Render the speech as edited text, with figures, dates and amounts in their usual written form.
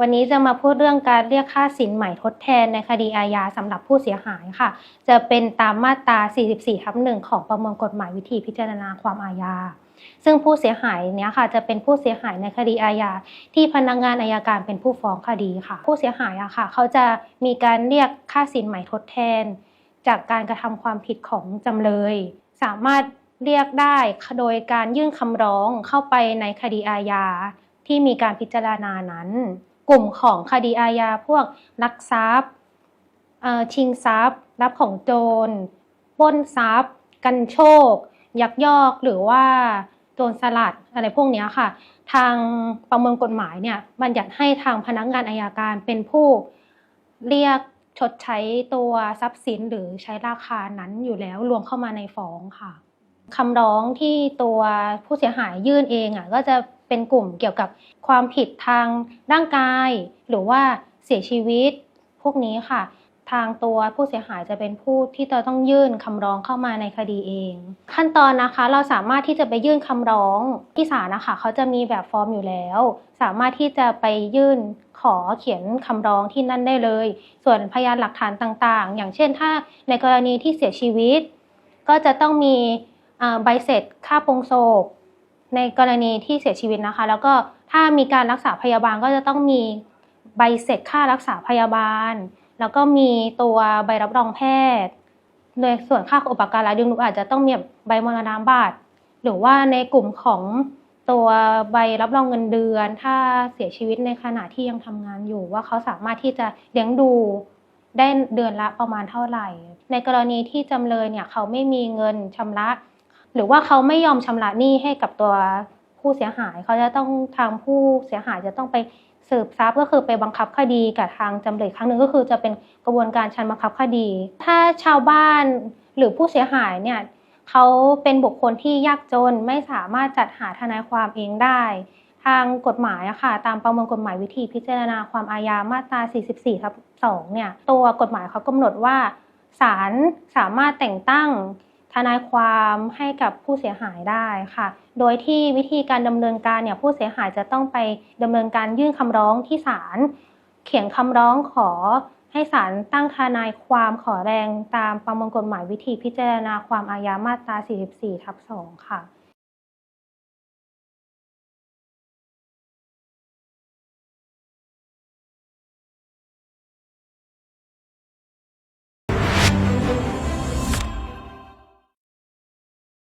วันนี้จะมาพูดเรื่องการเรียกค่าสินใหม่ทดแทนในคดีอาญาสำหรับผู้เสียหายค่ะจะเป็นตามมาตรา 44/1 ของประมวลกฎหมายวิธีพิจารณาความอาญาซึ่งผู้เสียหายเนี้ยค่ะจะเป็นผู้เสียหายในคดีอาญาที่พนักงานอัยการเป็นผู้ฟ้องคดีค่ะผู้เสียหายอะค่ะเขาจะมีการเรียกค่าสินใหม่ทดแทนจากการกระทำความผิดของจำเลยสามารถเรียกได้โดยการยื่นคำร้องเข้าไปในคดีอาญาที่มีการพิจารณานั้นกลุ่มของคดีอาญาพวกลักทรัพย์ชิงทรัพย์รับของโจรปล้นทรัพย์กันโชคยักยอกหรือว่าโจรสลัดอะไรพวกนี้ค่ะทางประมวลกฎหมายเนี่ยบัญญัติให้ทางพนักงานอัยการเป็นผู้เรียกชดใช้ตัวทรัพย์สินหรือใช้ราคานั้นอยู่แล้วรวมเข้ามาในฟ้องค่ะคำร้องที่ตัวผู้เสียหายยื่นเองก็จะเป็นกลุ่มเกี่ยวกับความผิดทางร่างกายหรือว่าเสียชีวิตพวกนี้ค่ะทางตัวผู้เสียหายจะเป็นผู้ที่จะต้องยื่นคำร้องเข้ามาในคดีเองขั้นตอนนะคะเราสามารถที่จะไปยื่นคำร้องที่ศาลนะคะเขาจะมีแบบฟอร์มอยู่แล้วสามารถที่จะไปยื่นขอเขียนคำร้องที่นั่นได้เลยส่วนพยานหลักฐานต่างๆอย่างเช่นถ้าในกรณีที่เสียชีวิตก็จะต้องมีใบเสร็จค่าโปรงศพในกรณีที่เสียชีวิตนะคะแล้วก็ถ้ามีการรักษาพยาบาลก็จะต้องมีใบเสร็จค่ารักษาพยาบาลแล้วก็มีตัวใบรับรองแพทย์โดยส่วนค่าอุปการะเลี้ยงดูอาจจะต้องมีใบมรณบัตรหรือว่าในกลุ่มของตัวใบรับรองเงินเดือนถ้าเสียชีวิตในขณะที่ยังทำงานอยู่ว่าเขาสามารถที่จะเลี้ยงดูได้เดือนละประมาณเท่าไหร่ในกรณีที่จำเลยเนี่ยเขาไม่มีเงินชำระหรือว่าเขาไม่ยอมชำระหนี้ให้กับตัวผู้เสียหายเขาจะต้องทางผู้เสียหายจะต้องไปสืบทรัพย์ก็คือไปบังคับคดีกับทางจำเลยครั้งหนึ่งก็คือจะเป็นกระบวนการชั้นบังคับคดีถ้าชาวบ้านหรือผู้เสียหายเนี่ยเขาเป็นบุคคลที่ยากจนไม่สามารถจัดหาทนายความเองได้ทางกฎหมายค่ะตามประมวลกฎหมายวิธีพิจารณาความอาญามาตรา 44/2 เนี่ยตัวกฎหมายเขากำหนดว่าศาลสามารถแต่งตั้งทนายความให้กับผู้เสียหายได้ค่ะโดยที่วิธีการดำเนินการเนี่ยผู้เสียหายจะต้องไปดำเนินการยื่นคำร้องที่ศาลเขียนคำร้องขอให้ศาลตั้งทนายความขอแรงตามประมวลกฎหมายวิธีพิจารณาความอาญามาตรา 44/2 ค่ะ